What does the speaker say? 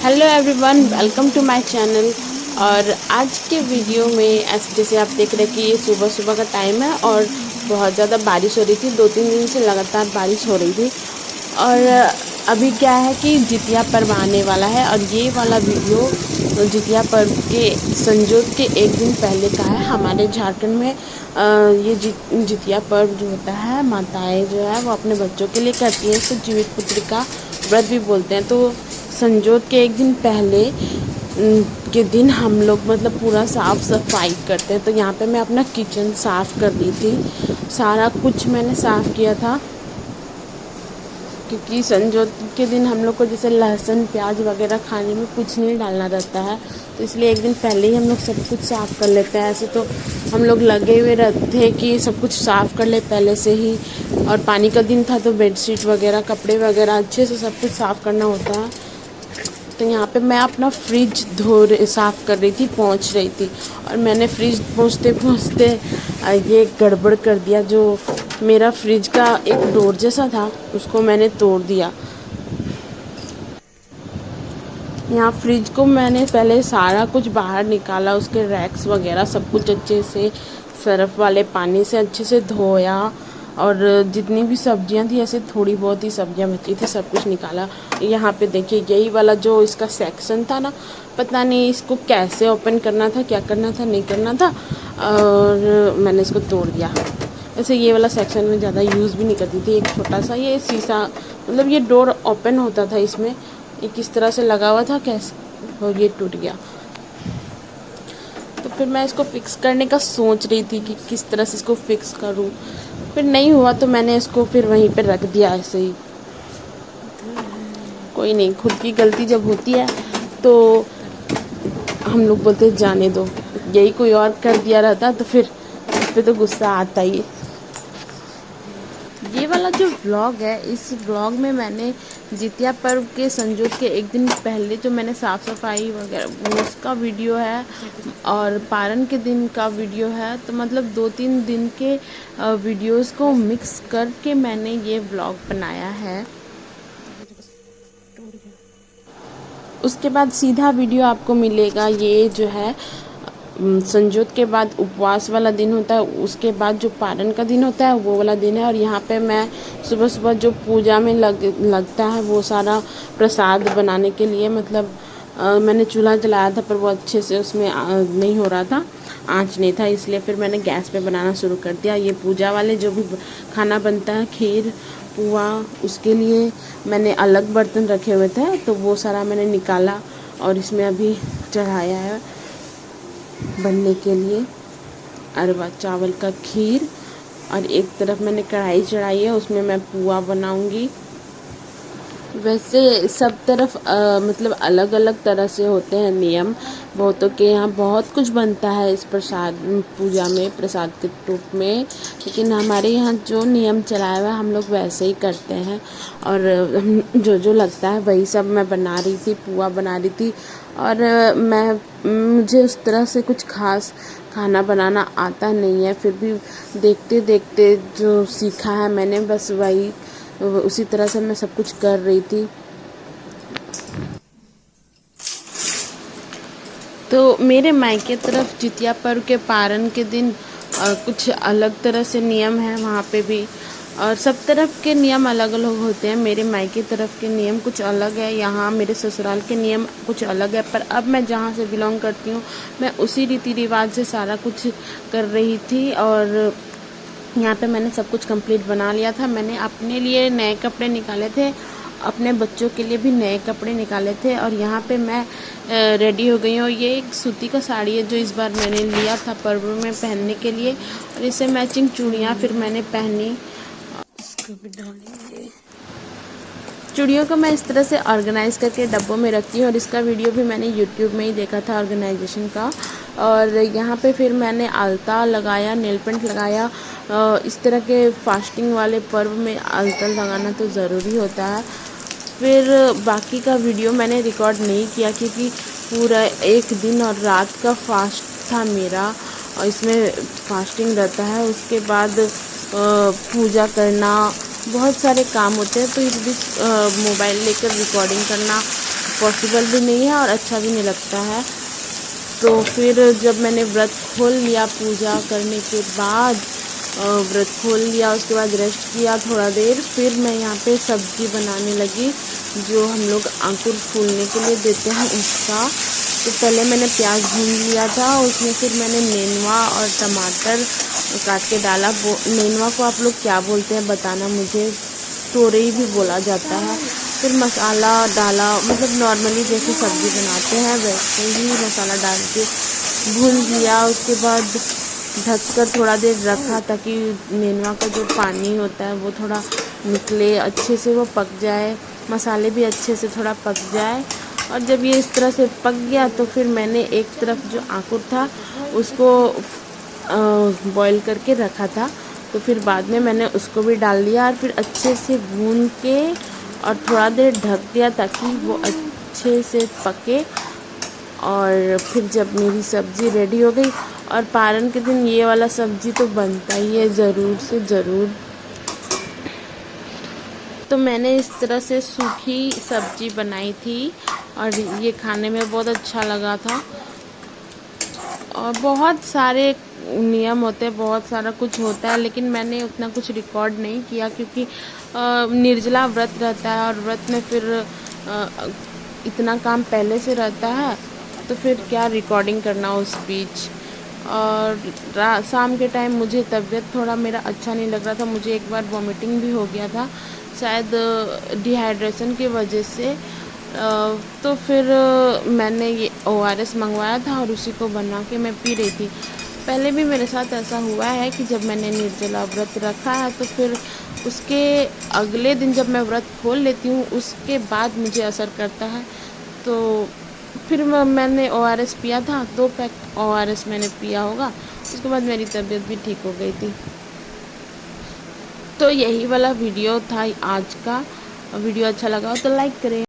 Hello everyone, welcome to my channel. और आज के वीडियो में ऐसे जैसे आप देख रहे हैं कि ये सुबह सुबह का टाइम है और बहुत ज़्यादा बारिश हो रही थी। 2-3 दिन से लगातार बारिश हो रही थी। और अभी क्या है कि जितिया पर्व आने वाला है और ये वाला वीडियो जितिया पर्व के संजोत के एक दिन पहले का है। हमारे झारखंड में ये जितिया पर्व जो होता है, माताएं जो है वो अपने बच्चों के लिए करती है। इसको जीवित पुत्र का व्रत भी बोलते हैं। तो संजोत के एक दिन पहले के दिन हम लोग मतलब पूरा साफ़ सफाई करते हैं। तो यहाँ पे मैं अपना किचन साफ़ कर दी थी, सारा कुछ मैंने साफ़ किया था, क्योंकि संजोत के दिन हम लोग को जैसे लहसुन प्याज वगैरह खाने में कुछ नहीं डालना रहता है। तो इसलिए एक दिन पहले ही हम लोग सब कुछ साफ़ कर लेते हैं। ऐसे तो हम लोग लगे हुए रहते हैं कि सब कुछ साफ़ कर ले पहले से ही। और पानी का दिन था तो बेडशीट वगैरह, कपड़े वगैरह अच्छे से सब कुछ साफ़ करना होता है। तो यहाँ पे मैं अपना फ्रिज साफ़ कर रही थी, पोंछ रही थी, और मैंने फ्रिज पोंछते पोंछते ये गड़बड़ कर दिया। जो मेरा फ्रिज का एक डोर जैसा था उसको मैंने तोड़ दिया। यहाँ फ्रिज को मैंने पहले सारा कुछ बाहर निकाला, उसके रैक्स वगैरह सब कुछ अच्छे से सर्फ वाले पानी से अच्छे से धोया। और जितनी भी सब्जियां थी, ऐसे थोड़ी बहुत ही सब्जियां बची थी, सब कुछ निकाला। यहाँ पे देखिए यही वाला जो इसका सेक्शन था ना, पता नहीं इसको कैसे ओपन करना था, क्या करना था, नहीं करना था, और मैंने इसको तोड़ दिया। ऐसे ये वाला सेक्शन में ज़्यादा यूज़ भी नहीं करती थी। एक छोटा सा ये शीशा, मतलब ये डोर ओपन होता था, इसमें ये किस तरह से लगा हुआ था कैसे, और ये टूट गया। तो फिर मैं इसको फिक्स करने का सोच रही थी कि किस तरह से इसको फिक्स करूं। फिर नहीं हुआ तो मैंने इसको फिर वहीं पे रख दिया ऐसे ही। कोई नहीं, खुद की गलती जब होती है तो हम लोग बोलते जाने दो। यही कोई और कर दिया रहता तो फिर उस पर तो गुस्सा आता ही है। ये वाला जो व्लॉग है, इस व्लॉग में मैंने जितिया पर्व के संजोत के एक दिन पहले जो मैंने साफ़ सफाई वगैरह वो उसका वीडियो है, और पारण के दिन का वीडियो है। तो मतलब 2-3 दिन के वीडियोस को मिक्स करके मैंने ये व्लॉग बनाया है। उसके बाद सीधा वीडियो आपको मिलेगा, ये जो है संजोत के बाद उपवास वाला दिन होता है, उसके बाद जो पारण का दिन होता है वो वाला दिन है। और यहाँ पे मैं सुबह सुबह जो पूजा में लगता है वो सारा प्रसाद बनाने के लिए, मतलब मैंने चूल्हा जलाया था पर वो अच्छे से उसमें नहीं हो रहा था, आँच नहीं था, इसलिए फिर मैंने गैस पे बनाना शुरू कर दिया। ये पूजा वाले जो भी खाना बनता है, खीर पुआ, उसके लिए मैंने अलग बर्तन रखे हुए थे, तो वो सारा मैंने निकाला और इसमें अभी चढ़ाया है बनने के लिए अरवा चावल का खीर। और एक तरफ मैंने कढ़ाई चढ़ाई है, उसमें मैं पुआ बनाऊंगी। वैसे सब तरफ मतलब अलग अलग तरह से होते हैं नियम। बहुतों के यहाँ बहुत कुछ बनता है इस प्रसाद पूजा में, प्रसाद के रूप में, लेकिन हमारे यहाँ जो नियम चलाया हुआ है हम लोग वैसे ही करते हैं। और जो लगता है वही सब मैं बना रही थी, पुआ बना रही थी। और मुझे उस तरह से कुछ खास खाना बनाना आता नहीं है, फिर भी देखते देखते जो सीखा है मैंने, बस वही उसी तरह से मैं सब कुछ कर रही थी। तो मेरे मायके तरफ जितिया पर्व के पारण के दिन कुछ अलग तरह से नियम है वहाँ पे भी, और सब तरफ के नियम अलग अलग होते हैं। मेरे मायके तरफ के नियम कुछ अलग है, यहाँ मेरे ससुराल के नियम कुछ अलग है। पर अब मैं जहाँ से बिलोंग करती हूँ मैं उसी रीति रिवाज से सारा कुछ कर रही थी। और यहाँ पे मैंने सब कुछ कंप्लीट बना लिया था। मैंने अपने लिए नए कपड़े निकाले थे, अपने बच्चों के लिए भी नए कपड़े निकाले थे। और यहाँ पे मैं रेडी हो गई हूँ। ये एक सूती का साड़ी है जो इस बार मैंने लिया था पर्व में पहनने के लिए, और इससे मैचिंग चूड़ियाँ फिर मैंने पहनी। इसको भी डालेंगे। चूड़ियों को मैं इस तरह से ऑर्गेनाइज करके डब्बों में रखती हूँ, और इसका वीडियो भी मैंने यूट्यूब में ही देखा था ऑर्गेनाइजेशन का। और यहाँ पे फिर मैंने आलता लगाया, नेल पेंट लगाया। इस तरह के फास्टिंग वाले पर्व में आलता लगाना तो ज़रूरी होता है। फिर बाकी का वीडियो मैंने रिकॉर्ड नहीं किया क्योंकि पूरा एक दिन और रात का फास्ट था मेरा, और इसमें फास्टिंग रहता है। उसके बाद पूजा करना, बहुत सारे काम होते हैं, तो इस बीच मोबाइल लेकर रिकॉर्डिंग करना पॉसिबल भी नहीं है और अच्छा भी नहीं लगता है। तो फिर जब मैंने व्रत खोल लिया, पूजा करने के बाद व्रत खोल लिया, उसके बाद रेस्ट किया थोड़ा देर, फिर मैं यहाँ पे सब्ज़ी बनाने लगी जो हम लोग अंकुर फूलने के लिए देते हैं उसका। तो पहले मैंने प्याज भून लिया था, उसमें फिर मैंने नेनुआ और टमाटर काट के डाला। नेनुआ को आप लोग क्या बोलते हैं बताना मुझे, तोरई भी बोला जाता है। फिर मसाला डाला, मतलब नॉर्मली जैसे सब्ज़ी बनाते हैं वैसे ही मसाला डाल के भून लिया। उसके बाद ढककर थोड़ा देर रखा ताकि नेनुआ का जो पानी होता है वो थोड़ा निकले, अच्छे से वो पक जाए, मसाले भी अच्छे से थोड़ा पक जाए। और जब ये इस तरह से पक गया तो फिर मैंने एक तरफ जो आंकुर था उसको बॉईल करके रखा था, तो फिर बाद में मैंने उसको भी डाल दिया और फिर अच्छे से भून के और थोड़ा देर ढक दिया ताकि वो अच्छे से पके। और फिर जब मेरी सब्ज़ी रेडी हो गई, और पारण के दिन ये वाला सब्ज़ी तो बनता ही है ज़रूर से ज़रूर। तो मैंने इस तरह से सूखी सब्ज़ी बनाई थी और ये खाने में बहुत अच्छा लगा था। और बहुत सारे नियम होते हैं, बहुत सारा कुछ होता है, लेकिन मैंने उतना कुछ रिकॉर्ड नहीं किया क्योंकि निर्जला व्रत रहता है और व्रत में फिर इतना काम पहले से रहता है, तो फिर क्या रिकॉर्डिंग करना उस बीच। और शाम के टाइम मुझे तबीयत थोड़ा मेरा अच्छा नहीं लग रहा था, मुझे एक बार वॉमिटिंग भी हो गया था, शायद डिहाइड्रेशन की वजह से। तो फिर मैंने ये ORS मंगवाया था और उसी को बना के मैं पी रही थी। पहले भी मेरे साथ ऐसा हुआ है कि जब मैंने निर्जला व्रत रखा है तो फिर उसके अगले दिन जब मैं व्रत खोल लेती हूँ उसके बाद मुझे असर करता है। तो फिर मैंने ORS पिया था, 2 पैक ORS मैंने पिया होगा, उसके बाद मेरी तबीयत भी ठीक हो गई थी। तो यही वाला वीडियो था आज का। वीडियो अच्छा लगा हो तो लाइक करें।